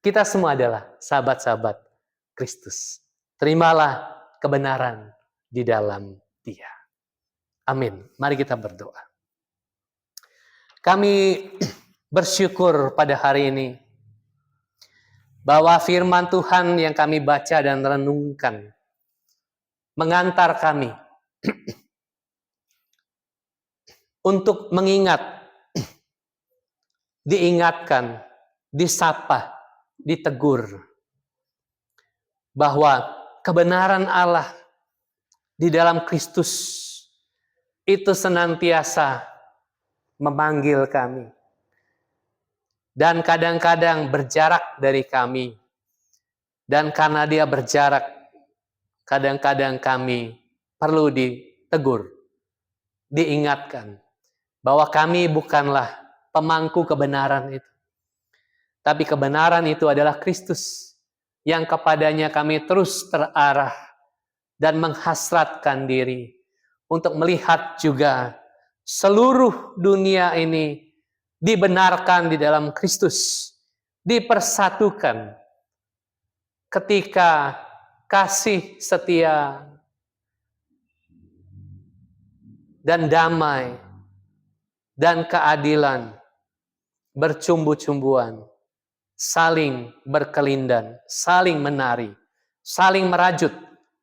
Kita semua adalah sahabat-sahabat Kristus. Terimalah kebenaran di dalam Dia. Amin. Mari kita berdoa. Kami bersyukur pada hari ini bahwa firman Tuhan yang kami baca dan renungkan mengantar kami untuk mengingat, diingatkan, disapa, ditegur bahwa kebenaran Allah di dalam Kristus itu senantiasa memanggil kami. Dan kadang-kadang berjarak dari kami. Dan karena dia berjarak, kadang-kadang kami perlu ditegur, diingatkan bahwa kami bukanlah pemangku kebenaran itu. Tapi kebenaran itu adalah Kristus yang kepadanya kami terus terarah dan menghasratkan diri untuk melihat juga seluruh dunia ini dibenarkan di dalam Kristus, dipersatukan ketika kasih setia dan damai dan keadilan bercumbu-cumbuan, saling berkelindan, saling menari, saling merajut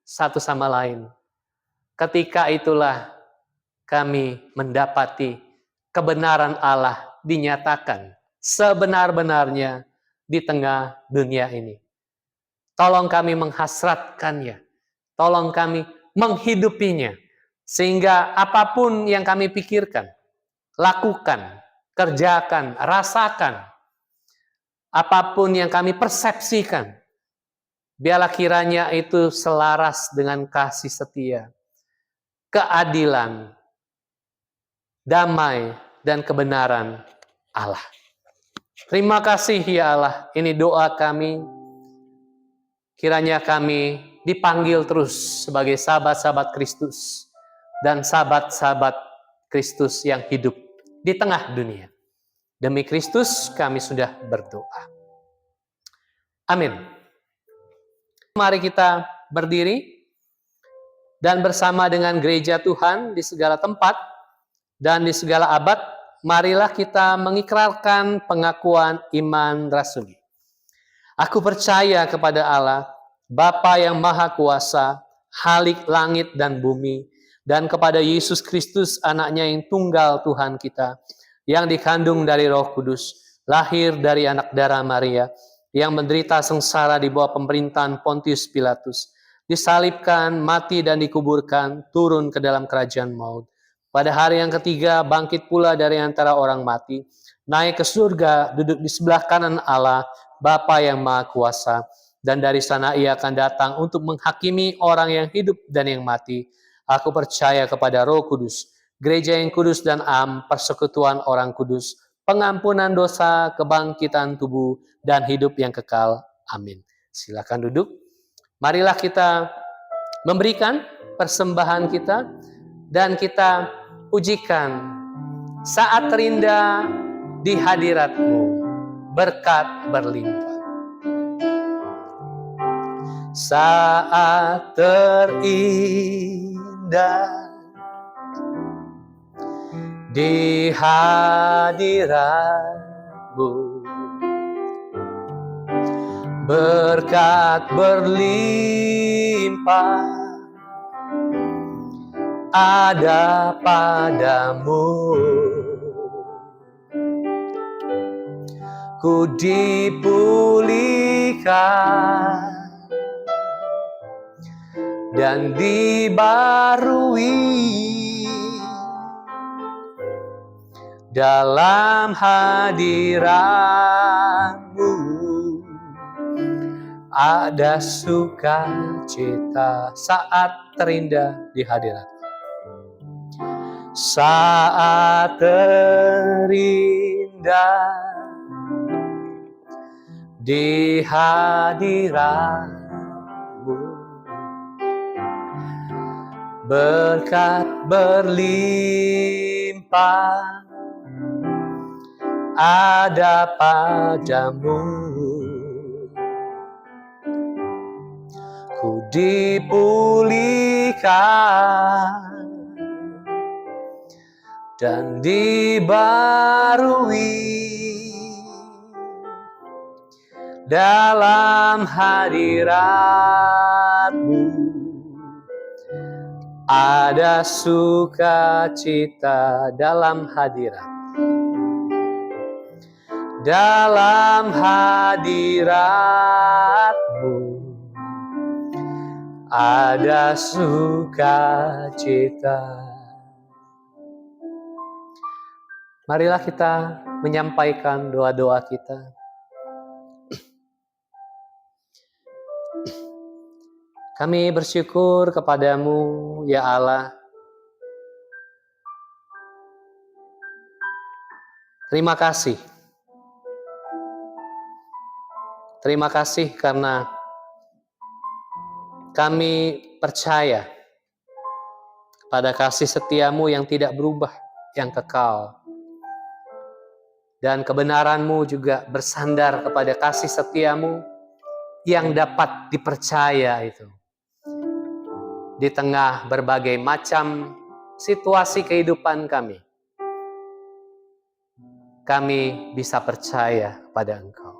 satu sama lain. Ketika itulah kami mendapati kebenaran Allah dinyatakan sebenar-benarnya di tengah dunia ini. Tolong kami menghasratkannya, tolong kami menghidupinya, sehingga apapun yang kami pikirkan, lakukan, kerjakan, rasakan, apapun yang kami persepsikan, biarlah kiranya itu selaras dengan kasih setia, keadilan, damai, dan kebenaran Allah. Terima kasih ya Allah, ini doa kami. Kiranya kami dipanggil terus sebagai sahabat-sahabat Kristus dan sahabat-sahabat Kristus yang hidup di tengah dunia. Demi Kristus kami sudah berdoa. Amin. Mari kita berdiri dan bersama dengan gereja Tuhan di segala tempat dan di segala abad, marilah kita mengikrarkan pengakuan iman rasuli. Aku percaya kepada Allah, Bapa yang Maha Kuasa, Khalik langit dan bumi, dan kepada Yesus Kristus, anaknya yang tunggal Tuhan kita, yang dikandung dari Roh Kudus, lahir dari anak darah Maria, yang menderita sengsara di bawah pemerintahan Pontius Pilatus, disalibkan, mati dan dikuburkan, turun ke dalam kerajaan maut. Pada hari yang ketiga, bangkit pula dari antara orang mati, naik ke surga, duduk di sebelah kanan Allah, Bapa yang Maha Kuasa, dan dari sana ia akan datang untuk menghakimi orang yang hidup dan yang mati. Aku percaya kepada Roh Kudus, gereja yang kudus dan am, persekutuan orang kudus, pengampunan dosa, kebangkitan tubuh, dan hidup yang kekal. Amin. Silakan duduk. Marilah kita memberikan persembahan kita, dan kita pujikan saat terindah di hadirat-Mu. Berkat berlimpah. Saat terindah di hadirat-Mu, berkat berlimpah ada padamu. Ku dipulihkan dan dibarui dalam hadirat-Mu. Ada sukacita saat terindah di hadirat. Saat terindah di hadirat-Mu, berkat berlimpah ada padamu. dipulihkan dan dibarui dalam hadirat-Mu. Ada sukacita dalam hadirat. Dalam hadirat-Mu ada sukacita. Marilah kita menyampaikan doa-doa kita. Kami bersyukur kepadamu, ya Allah. Terima kasih. Terima kasih karena kami percaya pada kasih setiamu yang tidak berubah, yang kekal. Dan kebenaranmu juga bersandar kepada kasih setiamu yang dapat dipercaya itu. Di tengah berbagai macam situasi kehidupan kami bisa percaya pada Engkau.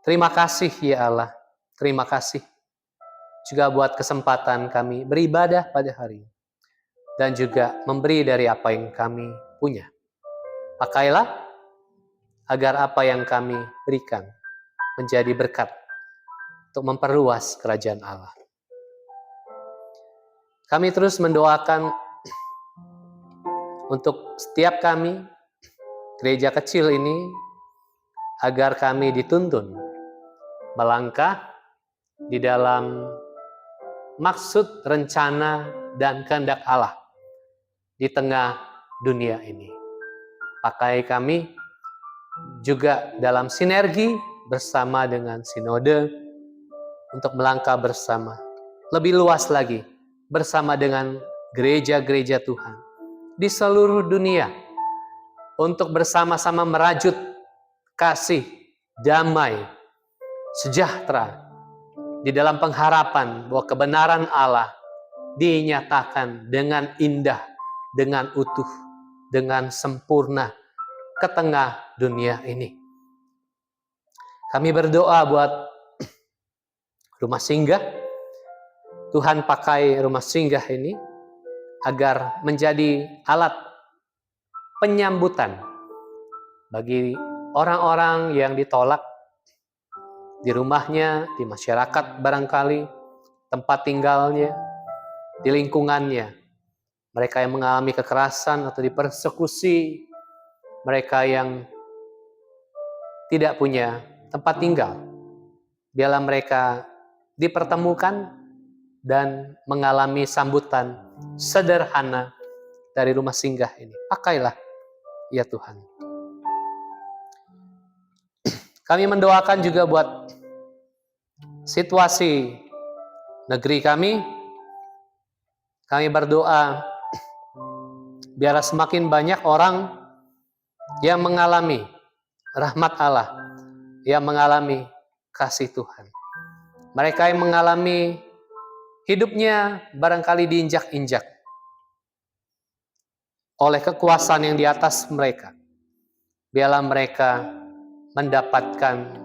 Terima kasih ya Allah, terima kasih juga buat kesempatan kami beribadah pada hari ini. Dan juga memberi dari apa yang kami punya. Pakailah agar apa yang kami berikan menjadi berkat untuk memperluas kerajaan Allah. Kami terus mendoakan untuk setiap kami, gereja kecil ini, agar kami dituntun melangkah di dalam maksud, rencana, dan kehendak Allah di tengah dunia ini. Pakai kami juga dalam sinergi bersama dengan sinode untuk melangkah bersama. Lebih luas lagi, bersama dengan gereja-gereja Tuhan di seluruh dunia untuk bersama-sama merajut kasih, damai, sejahtera di dalam pengharapan bahwa kebenaran Allah dinyatakan dengan indah, dengan utuh, dengan sempurna ke tengah dunia ini. Kami berdoa buat rumah singgah. Tuhan pakai rumah singgah ini agar menjadi alat penyambutan bagi orang-orang yang ditolak di rumahnya, di masyarakat barangkali, tempat tinggalnya, di lingkungannya. Mereka yang mengalami kekerasan atau dipersekusi, mereka yang tidak punya tempat tinggal. Biarlah mereka dipertemukan dan mengalami sambutan sederhana dari rumah singgah ini. Pakailah, ya Tuhan. Kami mendoakan juga buat situasi negeri kami. Kami berdoa biarlah semakin banyak orang yang mengalami rahmat Allah, yang mengalami kasih Tuhan. Mereka yang mengalami hidupnya barangkali diinjak-injak oleh kekuasaan yang di atas mereka. Biarlah mereka mendapatkan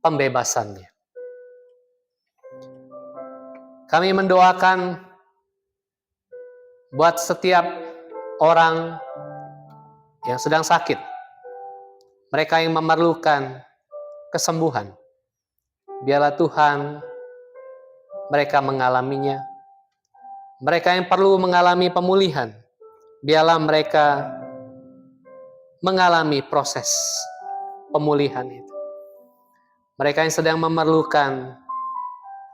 pembebasannya. Kami mendoakan buat setiap orang yang sedang sakit, mereka yang memerlukan kesembuhan. Biarlah Tuhan mereka mengalaminya. Mereka yang perlu mengalami pemulihan, biarlah mereka mengalami proses pemulihan itu. Mereka yang sedang memerlukan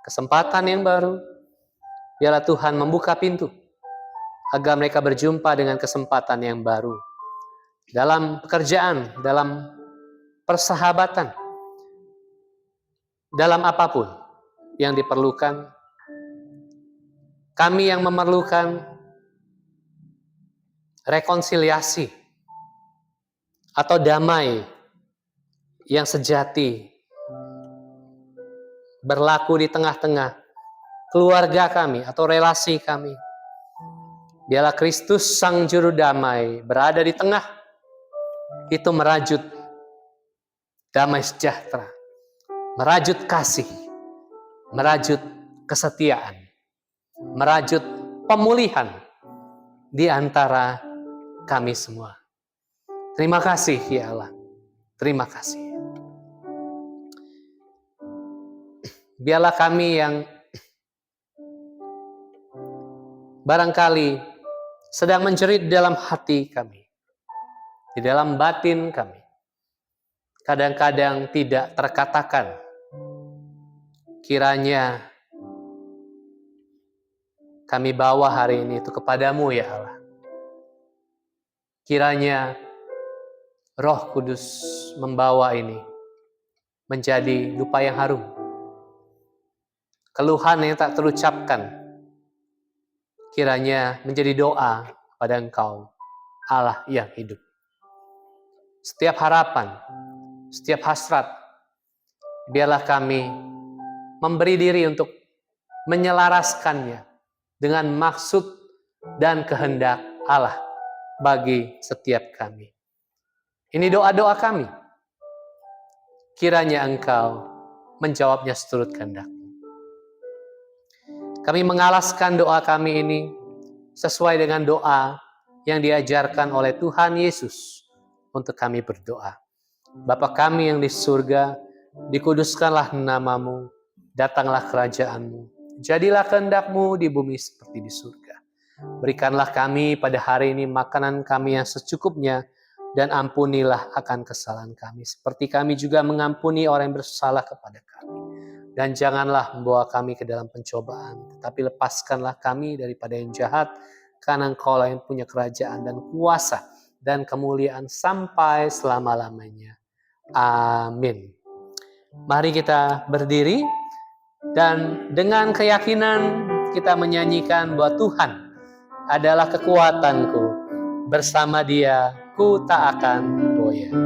kesempatan yang baru, biarlah Tuhan membuka pintu agar mereka berjumpa dengan kesempatan yang baru. Dalam pekerjaan, dalam persahabatan, dalam apapun yang diperlukan. Kami yang memerlukan rekonsiliasi atau damai yang sejati berlaku di tengah-tengah keluarga kami atau relasi kami. Biarlah Kristus Sang Juru Damai berada di tengah, itu merajut damai sejahtera, merajut kasih, merajut kesetiaan, merajut pemulihan di antara kami semua. Terima kasih ya Allah, terima kasih. Biarlah kami yang barangkali sedang menjerit dalam hati kami, di dalam batin kami, kadang-kadang tidak terkatakan. Kiranya kami bawa hari ini itu kepadamu ya Allah. Kiranya Roh Kudus membawa ini menjadi dupa yang harum. Keluhan yang tak terucapkan, kiranya menjadi doa pada Engkau, Allah yang hidup. Setiap harapan, setiap hasrat, biarlah kami memberi diri untuk menyelaraskannya dengan maksud dan kehendak Allah bagi setiap kami. Ini doa-doa kami. Kiranya Engkau menjawabnya seturut kehendak. Kami mengalaskan doa kami ini sesuai dengan doa yang diajarkan oleh Tuhan Yesus untuk kami berdoa. Bapa kami yang di surga, dikuduskanlah namamu, datanglah kerajaanmu, jadilah kehendak-Mu di bumi seperti di surga. Berikanlah kami pada hari ini makanan kami yang secukupnya, dan ampunilah akan kesalahan kami, seperti kami juga mengampuni orang yang bersalah kepada kami. Dan janganlah membawa kami ke dalam pencobaan, tetapi lepaskanlah kami daripada yang jahat, karena Engkau-lah yang punya kerajaan dan kuasa dan kemuliaan sampai selama-lamanya. Amin. Mari kita berdiri dan dengan keyakinan kita menyanyikan bahwa Tuhan adalah kekuatanku, bersama Dia ku tak akan goyah.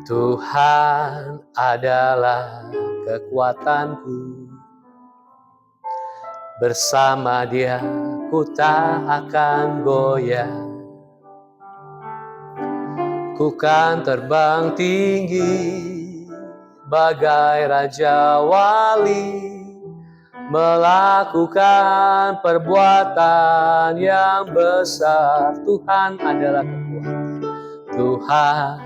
Tuhan adalah kekuatanku, bersama Dia ku tak akan goyah. Ku kan terbang tinggi bagai Raja Wali, melakukan perbuatan yang besar. Tuhan adalah kekuatan. Tuhan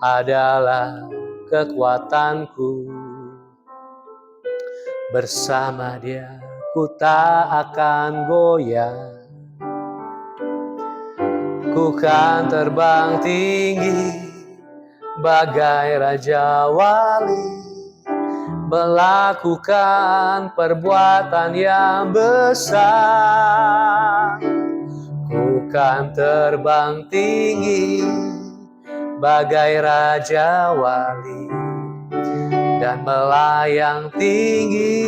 adalah kekuatanku, bersama Dia ku tak akan goyah. Ku kan terbang tinggi bagai Raja Wali, melakukan perbuatan yang besar. Ku kan terbang tinggi bagai Raja Wali, dan melayang tinggi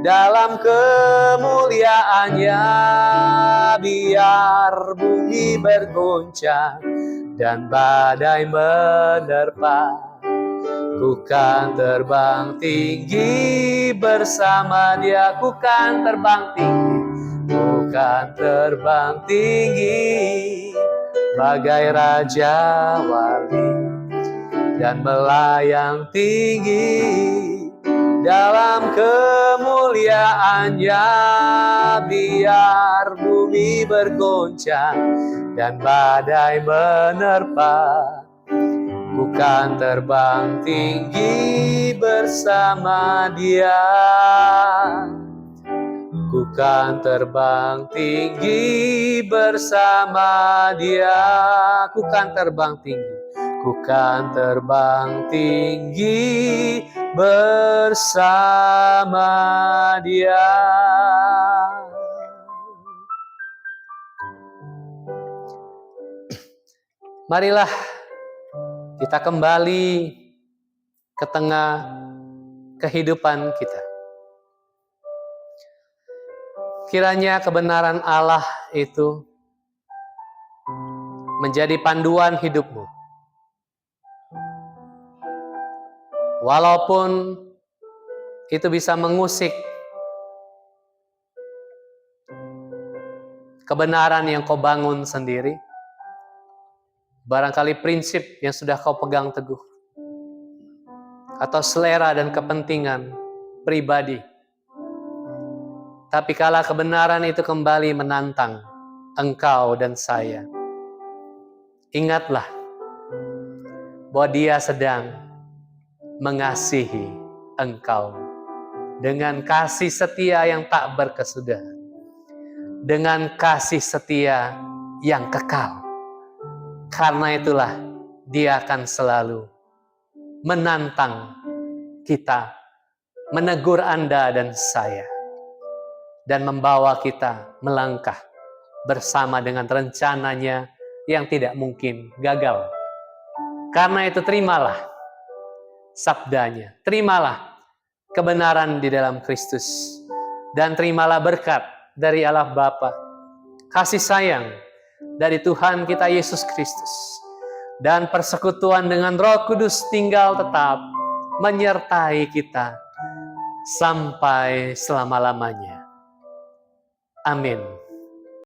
dalam kemuliaannya. Biar bumi bergoncang dan badai menerpa, ku kan terbang tinggi bersama Dia. Ku kan terbang tinggi, ku kan terbang tinggi bagai Raja Wali, dan melayang tinggi dalam kemuliaannya. Biar bumi bergoncang dan badai menerpa, ku kan terbang tinggi bersama Dia. Ku kan terbang tinggi bersama Dia. Ku kan terbang tinggi, ku kan terbang tinggi bersama Dia. Marilah kita kembali ke tengah kehidupan kita. Kiranya kebenaran Allah itu menjadi panduan hidupmu. Walaupun itu bisa mengusik kebenaran yang kau bangun sendiri, barangkali prinsip yang sudah kau pegang teguh, atau selera dan kepentingan pribadi. Tapi kala kebenaran itu kembali menantang engkau dan saya, ingatlah bahwa Dia sedang mengasihi engkau dengan kasih setia yang tak berkesudahan, dengan kasih setia yang kekal. Karena itulah Dia akan selalu menantang kita, menegur Anda dan saya, dan membawa kita melangkah bersama dengan rencananya yang tidak mungkin gagal. Karena itu terimalah sabdanya, terimalah kebenaran di dalam Kristus, dan terimalah berkat dari Allah Bapa, kasih sayang dari Tuhan kita Yesus Kristus, dan persekutuan dengan Roh Kudus tinggal tetap menyertai kita sampai selama-lamanya. Amin.